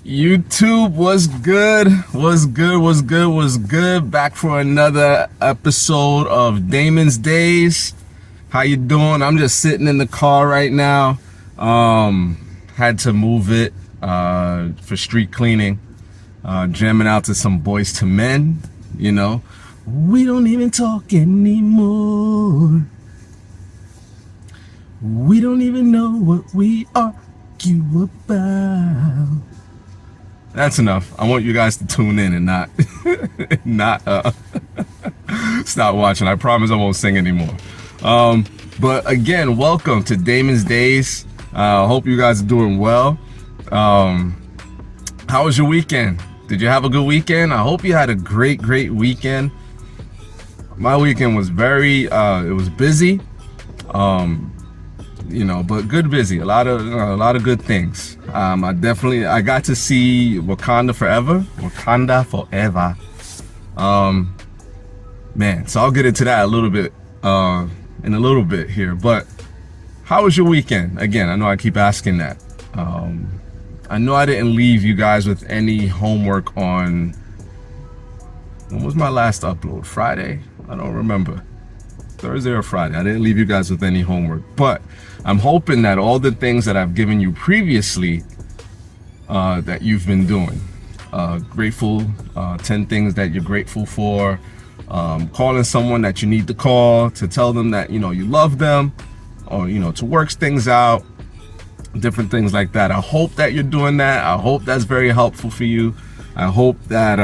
YouTube, was good? Was good? Back for another episode of Damon's Days. How you doing? I'm just sitting in the car right now. Had to move it for street cleaning. Jamming out to some Boys to Men. You know, we don't even talk anymore. We don't even know what we argue about. That's enough. I want you guys to tune in and not stop watching. I promise I won't sing anymore. But again, welcome to Damon's Days. Hope you guys are doing well. How was your weekend? Did you have a good weekend? I hope you had a great weekend. My weekend was it was busy. But good busy. A lot of good things. I got to see Wakanda Forever. Man, so I'll get into that a little bit in a little bit here. But how was your weekend? Again, I know I keep asking that. I know I didn't leave you guys with any homework on, when was my last upload? Friday? I don't remember. Thursday or Friday. I didn't leave you guys with any homework, but I'm hoping that all the things that I've given you previously that you've been doing, grateful, 10 things that you're grateful for, calling someone that you need to call to tell them that you love them, or to work things out, different things like that. I hope that you're doing that. I hope that's very helpful for you. I hope that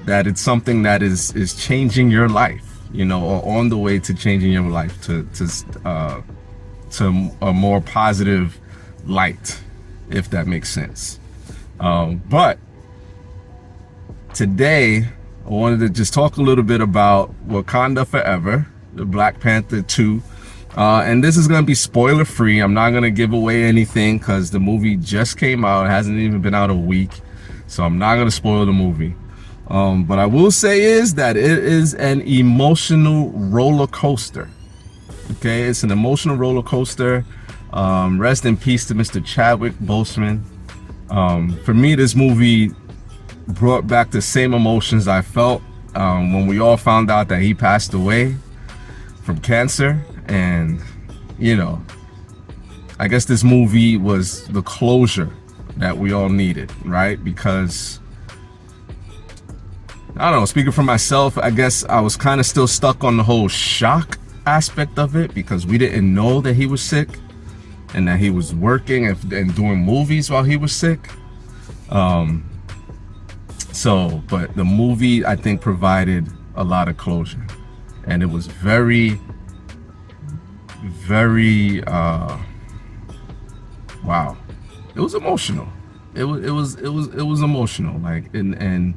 that it's something that is changing your life, or on the way to changing your life to a more positive light, if that makes sense. But today I wanted to just talk a little bit about Wakanda Forever, the Black Panther 2. And this is going to be spoiler free. I'm not going to give away anything because the movie just came out. It hasn't even been out a week. So I'm not going to spoil the movie. But I will say is that it is an emotional roller coaster. Okay, it's an emotional roller coaster. Rest in peace to Mr. Chadwick Boseman. For me, this movie brought back the same emotions I felt when we all found out that he passed away from cancer. And I guess this movie was the closure that we all needed, right? Because I don't know, speaking for myself, I guess I was kind of still stuck on the whole shock aspect of it, because we didn't know that he was sick and that he was working and doing movies while he was sick. But the movie, I think, provided a lot of closure, and it was very wow. It was emotional. It was emotional. And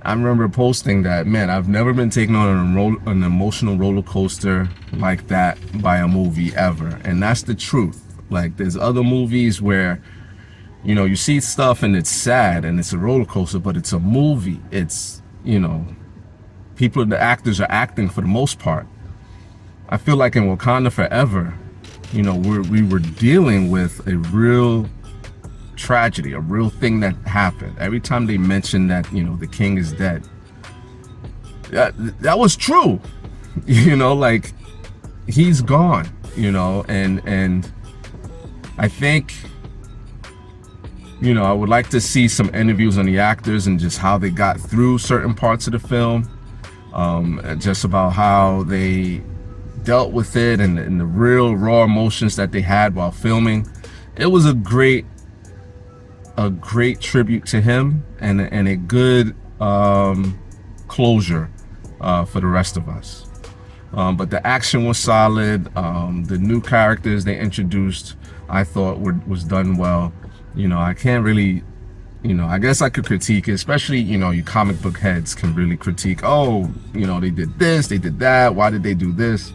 I remember posting that, man, I've never been taken on an emotional roller coaster like that by a movie ever. And that's the truth. Like, there's other movies where, you see stuff and it's sad and it's a roller coaster, but it's a movie. It's, the actors are acting for the most part. I feel like in Wakanda Forever, we were dealing with a real tragedy, a real thing that happened. Every time they mentioned that the king is dead, that was true. Like, he's gone. And I think I would like to see some interviews on the actors and just how they got through certain parts of the film, just about how they dealt with it and the real raw emotions that they had while filming. It was a great tribute to him and a good closure for the rest of us. But the action was solid. The new characters they introduced, I thought was done well. I can't really, I guess I could critique it, especially, you comic book heads can really critique, they did this, they did that, why did they do this?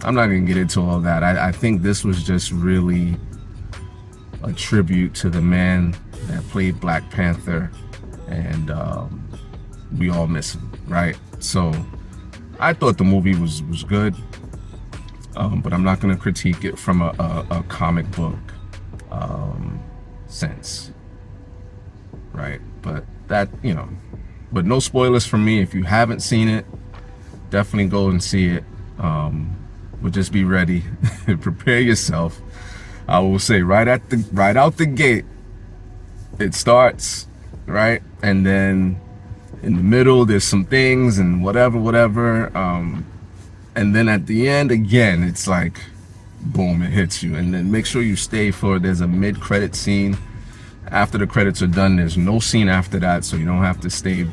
I'm not gonna get into all that. I think this was just really a tribute to the man that played Black Panther, and we all miss him, right? So I thought the movie was good. but I'm not going to critique it from a comic book sense, right? But that, but no spoilers from me. If you haven't seen it, definitely go and see it. But just be ready. Prepare yourself. I will say right out the gate, it starts, right? And then in the middle, there's some things and whatever. And then at the end, again, it's like, boom, it hits you. And then make sure you stay there's a mid-credit scene. After the credits are done, there's no scene after that, so you don't have to stay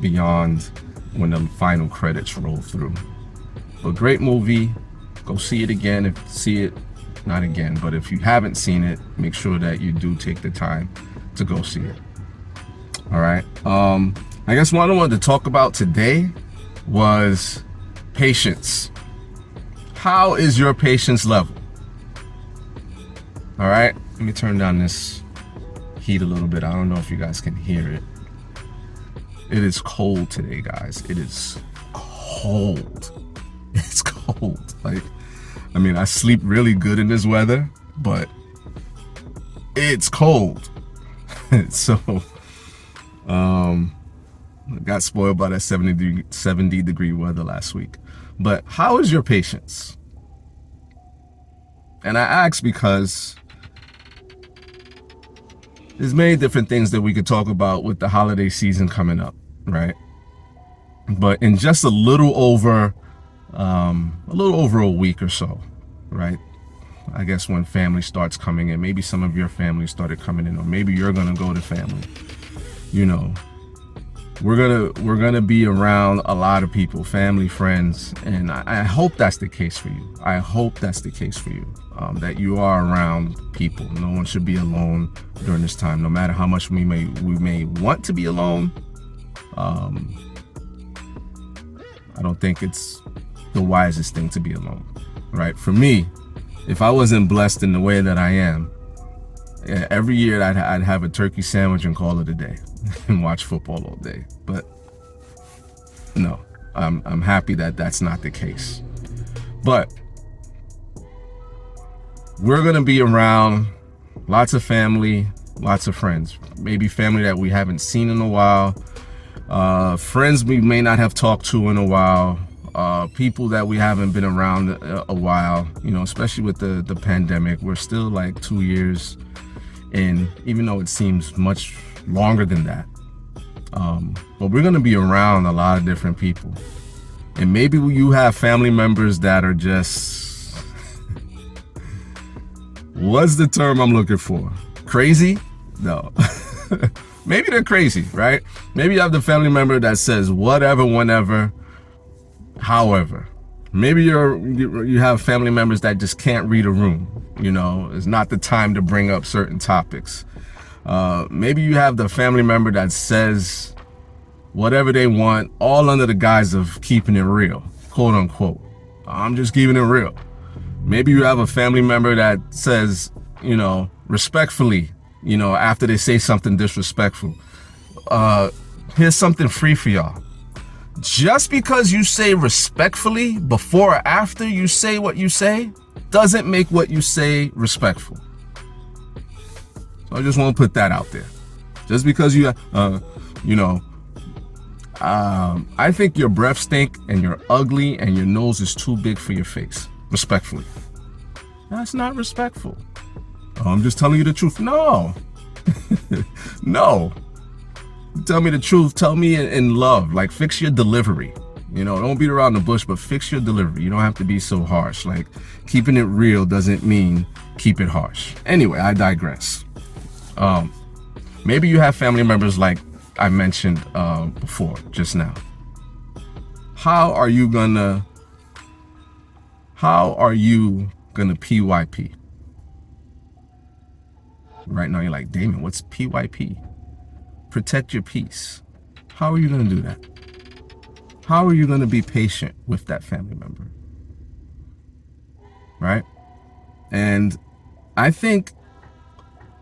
beyond when the final credits roll through. But great movie. Go see it again. Not again, but if you haven't seen it, make sure that you do take the time to go see it. All right. I guess what I wanted to talk about today was patience. How is your patience level? All right. Let me turn down this heat a little bit. I don't know if you guys can hear it. It is cold today, guys. It is cold. It's cold. I sleep really good in this weather, but it's cold. So, got spoiled by that 70 degree weather last week. But how is your patience? And I ask because there's many different things that we could talk about with the holiday season coming up, right? But in just a little over a week or so, right? I guess when family starts coming in, maybe some of your family started coming in, or maybe you're gonna go to family. We're gonna be around a lot of people, family, friends, and I hope that's the case for you. I hope that's the case for you. That you are around people. No one should be alone during this time, no matter how much we may want to be alone. I don't think it's the wisest thing to be alone, right? For me, if I wasn't blessed in the way that I am, every year I'd have a turkey sandwich and call it a day and watch football all day. But no, I'm happy that that's not the case. But we're gonna be around lots of family, lots of friends, maybe family that we haven't seen in a while, friends we may not have talked to in a while, people that we haven't been around a while, especially with the pandemic. We're still like 2 years in, even though it seems much longer than that. But we're going to be around a lot of different people. And maybe you have family members that are just, what's the term I'm looking for? Crazy? No. Maybe they're crazy, right? Maybe you have the family member that says whatever, whenever, however. Maybe you have family members that just can't read a room. It's not the time to bring up certain topics. Maybe you have the family member that says whatever they want, all under the guise of keeping it real, quote unquote. I'm just keeping it real. Maybe you have a family member that says, respectfully, after they say something disrespectful, here's something free for y'all. Just because you say respectfully before or after you say what you say doesn't make what you say respectful. So I just want to put that out there. Just because I think your breath stink and you're ugly and your nose is too big for your face. Respectfully. That's not respectful. Oh, I'm just telling you the truth. No. No. Tell me the truth. Tell me in love. Like, fix your delivery. Don't beat around the bush, but fix your delivery. You don't have to be so harsh. Like, keeping it real doesn't mean keep it harsh. Anyway, I digress. Maybe you have family members like I mentioned before, just now. How are you gonna PYP? Right now you're like, Damon, what's PYP? Protect your peace. How are you going to do that? How are you going to be patient with that family member? Right? And I think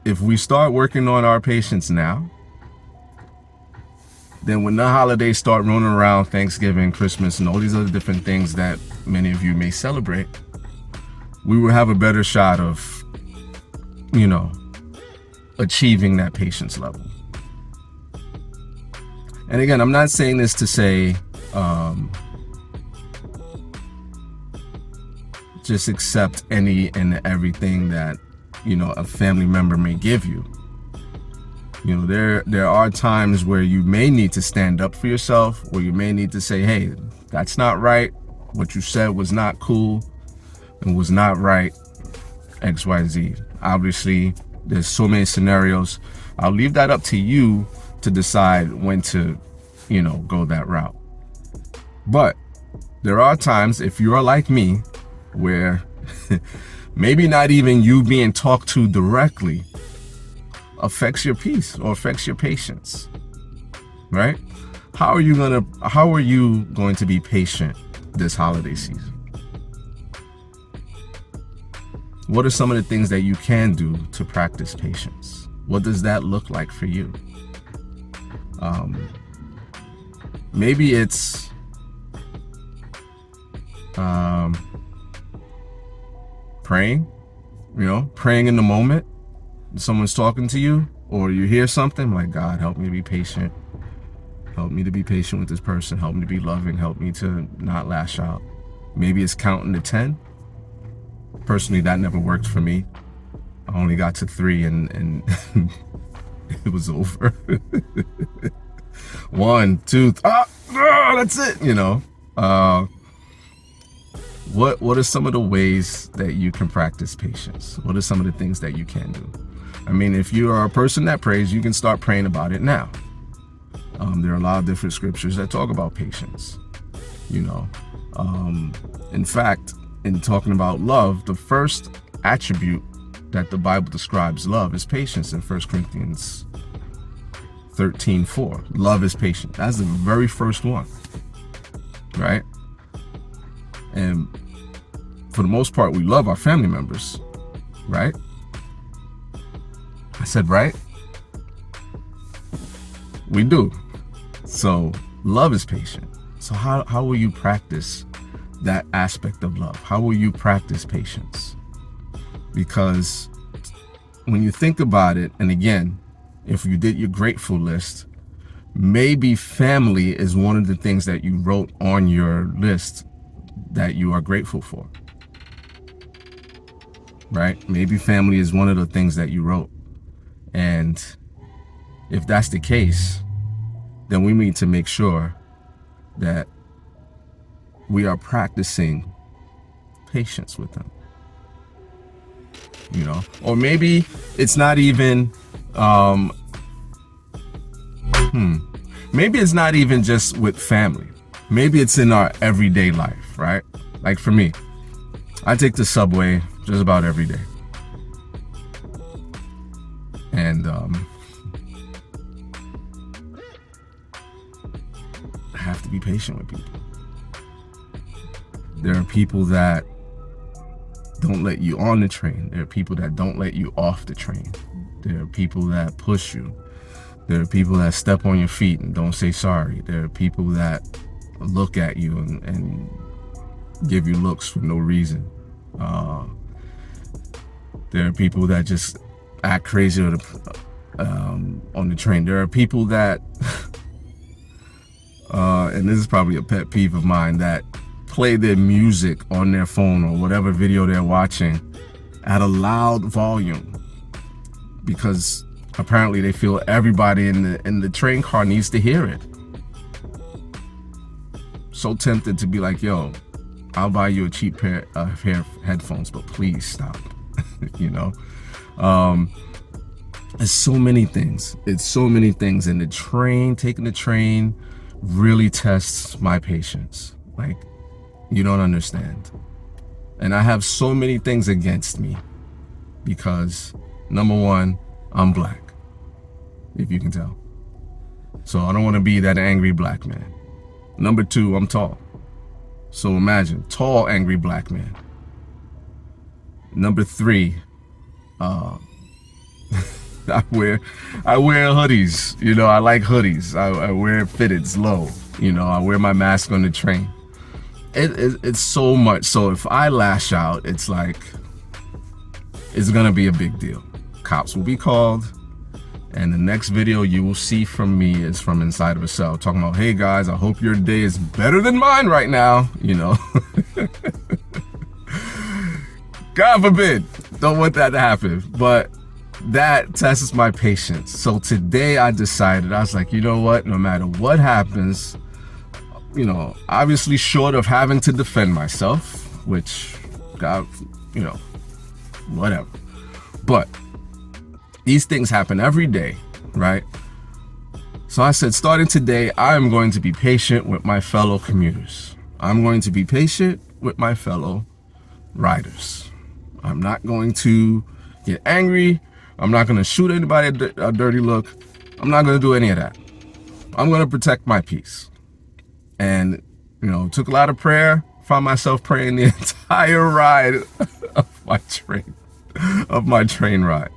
if we start working on our patience now, then when the holidays start rolling around, Thanksgiving, Christmas, and all these other different things that many of you may celebrate, we will have a better shot of, you know, achieving that patience level. And again, I'm not saying this to say, just accept any and everything that, you know, a family member may give you. You know, there are times where you may need to stand up for yourself, where you may need to say, hey, that's not right. What you said was not cool and was not right, XYZ. Obviously, there's so many scenarios. I'll leave that up to you to decide when to, you know, go that route. But there are times, if you are like me, where maybe not even you being talked to directly affects your peace or affects your patience, right? How are you going to be patient this holiday season? What are some of the things that you can do to practice patience? What does that look like for you? Maybe it's praying, you know, praying in the moment. Someone's talking to you, or you hear something like, God, help me to be patient. Help me to be patient with this person. Help me to be loving. Help me to not lash out. Maybe it's counting to 10. Personally, that never worked for me. I only got to 3 and it was over. 1, 2, that's it. You know, what are some of the ways that you can practice patience? What are some of the things that you can do? I mean, if you are a person that prays, you can start praying about it now. There are a lot of different scriptures that talk about patience, you know. In fact, in talking about love, the first attribute that the Bible describes love is patience in 1 Corinthians 13:4. Love is patient. That's the very first one, right? And for the most part, we love our family members, right? I said, right? We do. So love is patient. So how will you practice that aspect of love? How will you practice patience? Because when you think about it, and again, if you did your grateful list, maybe family is one of the things that you wrote on your list that you are grateful for, right? Maybe family is one of the things that you wrote. And if that's the case, then we need to make sure that we are practicing patience with them, you know. Or maybe it's not even maybe it's not even just with family. Maybe it's in our everyday life, right? Like for me, I take the subway just about every day, and I have to be patient with people. There are people that don't let you on the train. There are people that don't let you off the train. There are people that push you. There are people that step on your feet and don't say sorry. There are people that look at you and give you looks for no reason. There are people that just act crazy on the train. There are people that, and this is probably a pet peeve of mine, that play their music on their phone or whatever video they're watching at a loud volume because apparently they feel everybody in the train car needs to hear it. So tempted to be like, yo, I'll buy you a cheap pair of headphones, but please stop. You know, it's so many things. It's so many things. And taking the train really tests my patience. Like, you don't understand. And I have so many things against me because, number one, I'm black, if you can tell. So I don't want to be that angry black man. Number two, I'm tall. So imagine, tall, angry black man. Number three, I wear hoodies. You know, I like hoodies. I wear fitteds low. You know, I wear my mask on the train. It's so much. So if I lash out, it's like, it's gonna be a big deal. Cops will be called, and the next video you will see from me is from inside of a cell, talking about, hey guys, I hope your day is better than mine right now, you know. God forbid, don't want that to happen, but that tests my patience. So today I decided, I was like, you know what, no matter what happens, you know, obviously short of having to defend myself, which, God, you know, whatever. But these things happen every day, right? So I said, starting today, I am going to be patient with my fellow commuters. I'm going to be patient with my fellow riders. I'm not going to get angry. I'm not going to shoot anybody a dirty look. I'm not going to do any of that. I'm going to protect my peace. And, you know, took a lot of prayer, found myself praying the entire ride of my train ride.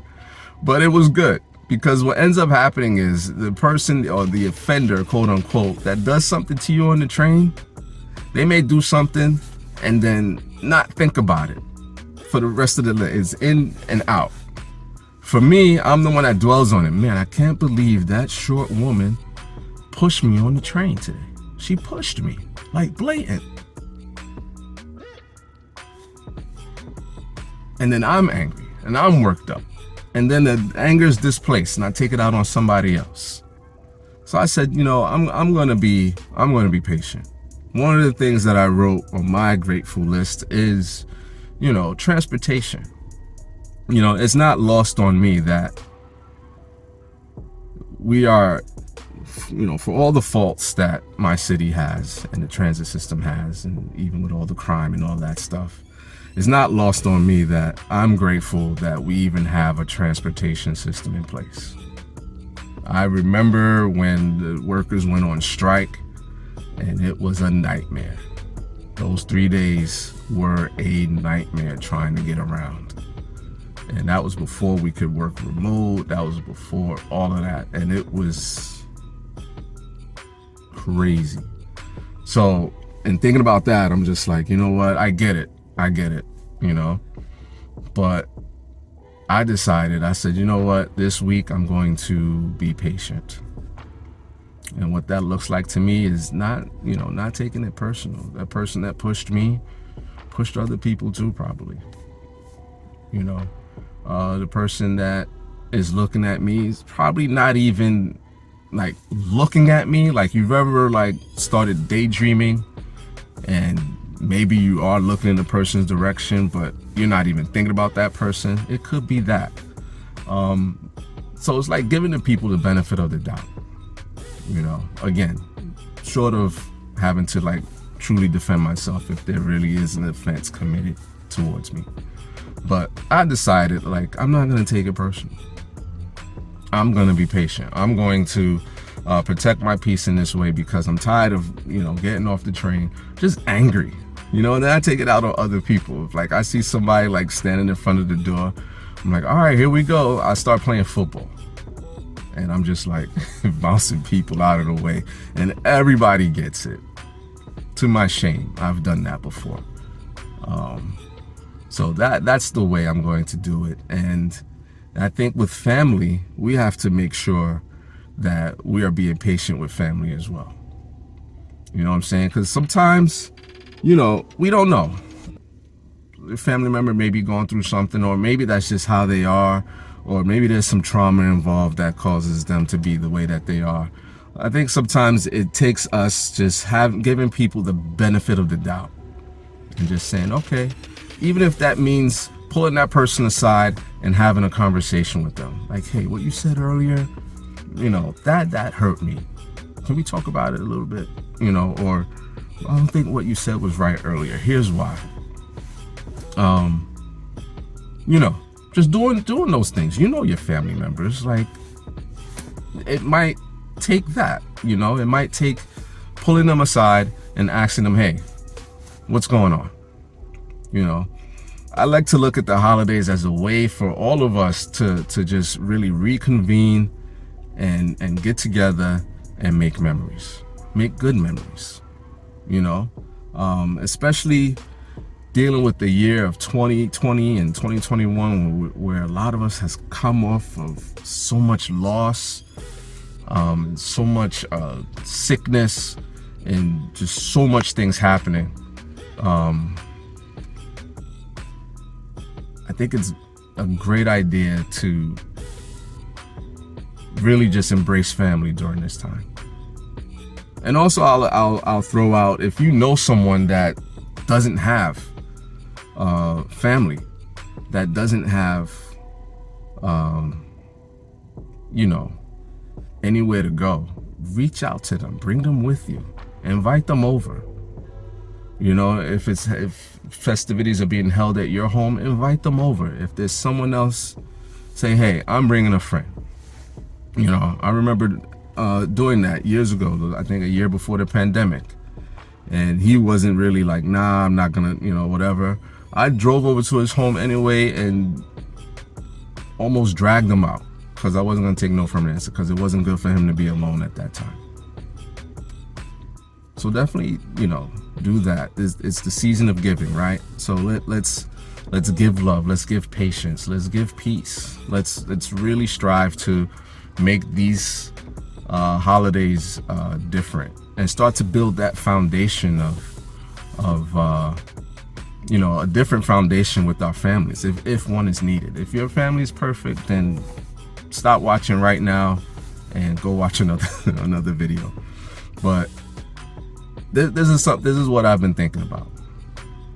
But it was good, because what ends up happening is the person or the offender, quote unquote, that does something to you on the train, they may do something and then not think about it for the rest of the day. It's in and out. For me, I'm the one that dwells on it. Man, I can't believe that short woman pushed me on the train today. She pushed me, like blatant. And then I'm angry and I'm worked up. And then the anger is displaced and I take it out on somebody else. So I said, you know, I'm gonna be patient. One of the things that I wrote on my grateful list is, you know, transportation. You know, it's not lost on me that we are, you know, for all the faults that my city has and the transit system has, and even with all the crime and all that stuff, it's not lost on me that I'm grateful that we even have a transportation system in place. I remember when the workers went on strike, and it was a nightmare. Those 3 days were a nightmare trying to get around. And that was before we could work remote. That was before all of that. And it was crazy. So, in thinking about that, I'm just like, you know what? I get it, you know? But I decided, I said, you know what? This week I'm going to be patient. And what that looks like to me is not, you know, not taking it personal. That person that pushed me pushed other people too, probably. You know, the person that is looking at me is probably not even like looking at me. Like, you've ever like started daydreaming and maybe you are looking in the person's direction, but you're not even thinking about that person. It could be that. So it's like giving the people the benefit of the doubt. You know, again, short of having to like truly defend myself if there really is an offense committed towards me. But I decided, like, I'm not going to take it personal. I'm going to be patient. I'm going to protect my peace in this way, because I'm tired of, you know, getting off the train just angry, you know, and then I take it out on other people. If, like, I see somebody like standing in front of the door, I'm like, all right, here we go. I start playing football. And I'm just like bouncing people out of the way, and everybody gets it. To my shame, I've done that before. So that's the way I'm going to do it. And I think with family, we have to make sure that we are being patient with family as well. You know what I'm saying? Because sometimes, you know, we don't know. A family member may be going through something, or maybe that's just how they are. Or maybe there's some trauma involved that causes them to be the way that they are. I think sometimes it takes us just giving people the benefit of the doubt and just saying, okay, even if that means pulling that person aside and having a conversation with them. Like, hey, what you said earlier, you know, that hurt me. Can we talk about it a little bit? You know, or I don't think what you said was right earlier. Here's why. You know, just doing those things. You know your family members. Like, it might take that, you know, it might take pulling them aside and asking them, hey, what's going on? You know, I like to look at the holidays as a way for all of us to just really reconvene and get together and make memories, make good memories. You know, especially dealing with the year of 2020 and 2021, where a lot of us has come off of so much loss, so much sickness, and just so much things happening. I think it's a great idea to really just embrace family during this time. And also, I'll throw out, if you know someone that doesn't have family, that doesn't have anywhere to go, reach out to them, bring them with you, invite them over. If festivities are being held at your home, invite them over. If there's someone else, say, hey, I'm bringing a friend. I remember doing that years ago, I think a year before the pandemic. And he wasn't really like, nah, I'm not gonna, whatever. I drove over to his home anyway and almost dragged him out because I wasn't gonna take no from an answer, because it wasn't good for him to be alone at that time. So definitely, do that. It's the season of giving, right? So let's give love, let's give patience, let's give peace. Let's really strive to make these holidays different, and start to build that foundation of a different foundation with our families, if one is needed. If your family is perfect, then stop watching right now and go watch another video. But this is what I've been thinking about,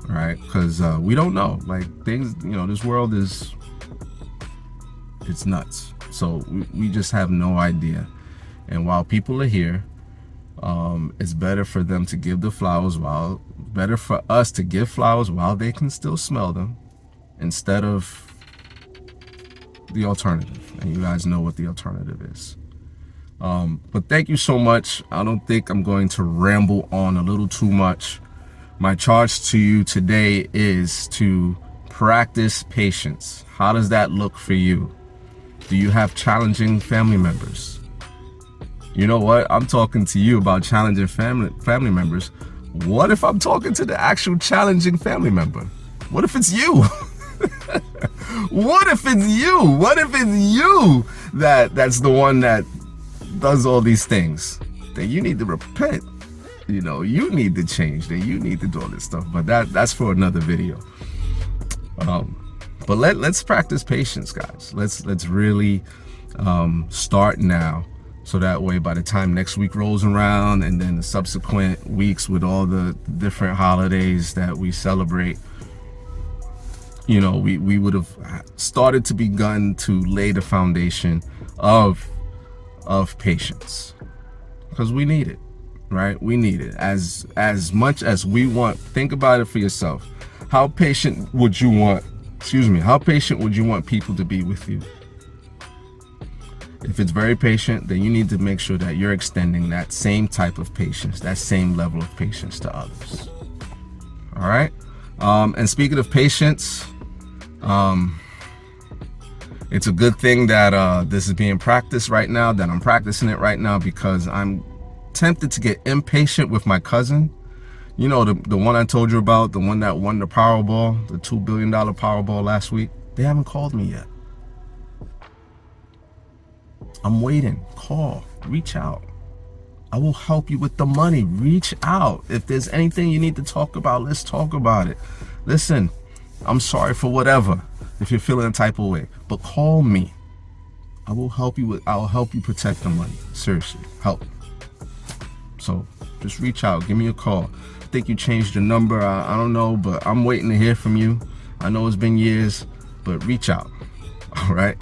right? Because we don't know, like, things, this world it's nuts. So we just have no idea. And while people are here, it's better for them to give the flowers better for us to give flowers while they can still smell them, instead of the alternative. And you guys know what the alternative is. But thank you so much. I don't think I'm going to ramble on a little too much. My charge to you today is to practice patience. How does that look for you? Do you have challenging family members? You know what? I'm talking to you about challenging family members. What if I'm talking to the actual challenging family member? What if it's you? What if it's you? What if it's you that's the one that does all these things? Then you need to repent. You need to change. Then you need to do all this stuff. But that's for another video. But let's practice patience, guys. Let's really start now, so that way by the time next week rolls around, and then the subsequent weeks with all the different holidays that we celebrate, we would have started to begun to lay the foundation of patience, because we need it, right? We need it as much as we want. Think about it for yourself. How patient would you want people to be with you? If it's very patient, then you need to make sure that you're extending that same type of patience, that same level of patience to others. All right. And speaking of patience, it's a good thing that this is being practiced right now, that I'm practicing it right now, because I'm tempted to get impatient with my cousin. The one I told you about, the one that won the Powerball, the $2 billion Powerball last week. They haven't called me yet. I'm waiting. Call, reach out. I will help you with the money. Reach out. If there's anything you need to talk about, let's talk about it. Listen, I'm sorry for whatever, if you're feeling a type of way, but call me. I'll help you protect the money. Seriously, help. So just reach out, give me a call. I think you changed your number. I don't know, but I'm waiting to hear from you. I know it's been years, but reach out. All right.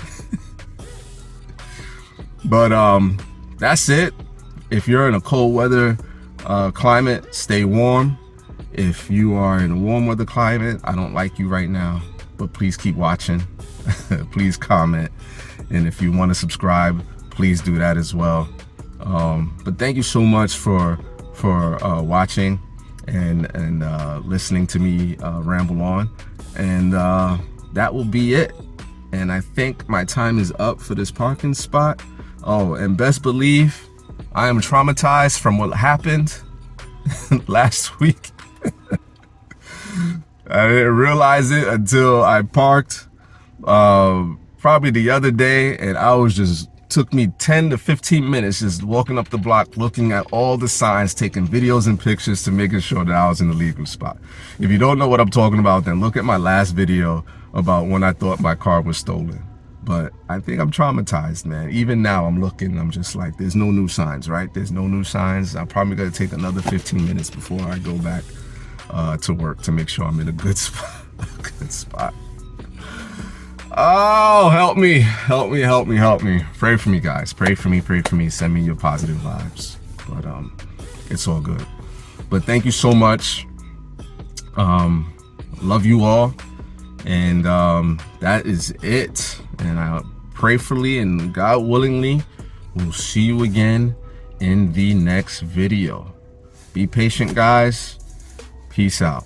But that's it. If you're in a cold weather climate, stay warm. If you are in a warm weather climate, I don't like you right now, but please keep watching. Please comment. And if you want to subscribe, please do that as well. But thank you so much for watching and listening to me ramble on. And that will be it. And I think my time is up for this parking spot. Oh, and best believe I am traumatized from what happened last week. I didn't realize it until I parked probably the other day, and I was just took me 10 to 15 minutes just walking up the block, looking at all the signs, taking videos and pictures to making sure that I was in the legal spot. If you don't know what I'm talking about, then look at my last video about when I thought my car was stolen. But I think I'm traumatized, man. Even now I'm looking, I'm just like, there's no new signs, right? There's no new signs. I'm probably gonna take another 15 minutes before I go back to work to make sure I'm in a good spot. Good spot. Oh, help me, help me, help me, help me. Pray for me, guys. Pray for me, pray for me. Send me your positive vibes. But it's all good. But thank you so much. Love you all. And that is it. And I prayerfully and God willingly will see you again in the next video. Be patient, guys. Peace out.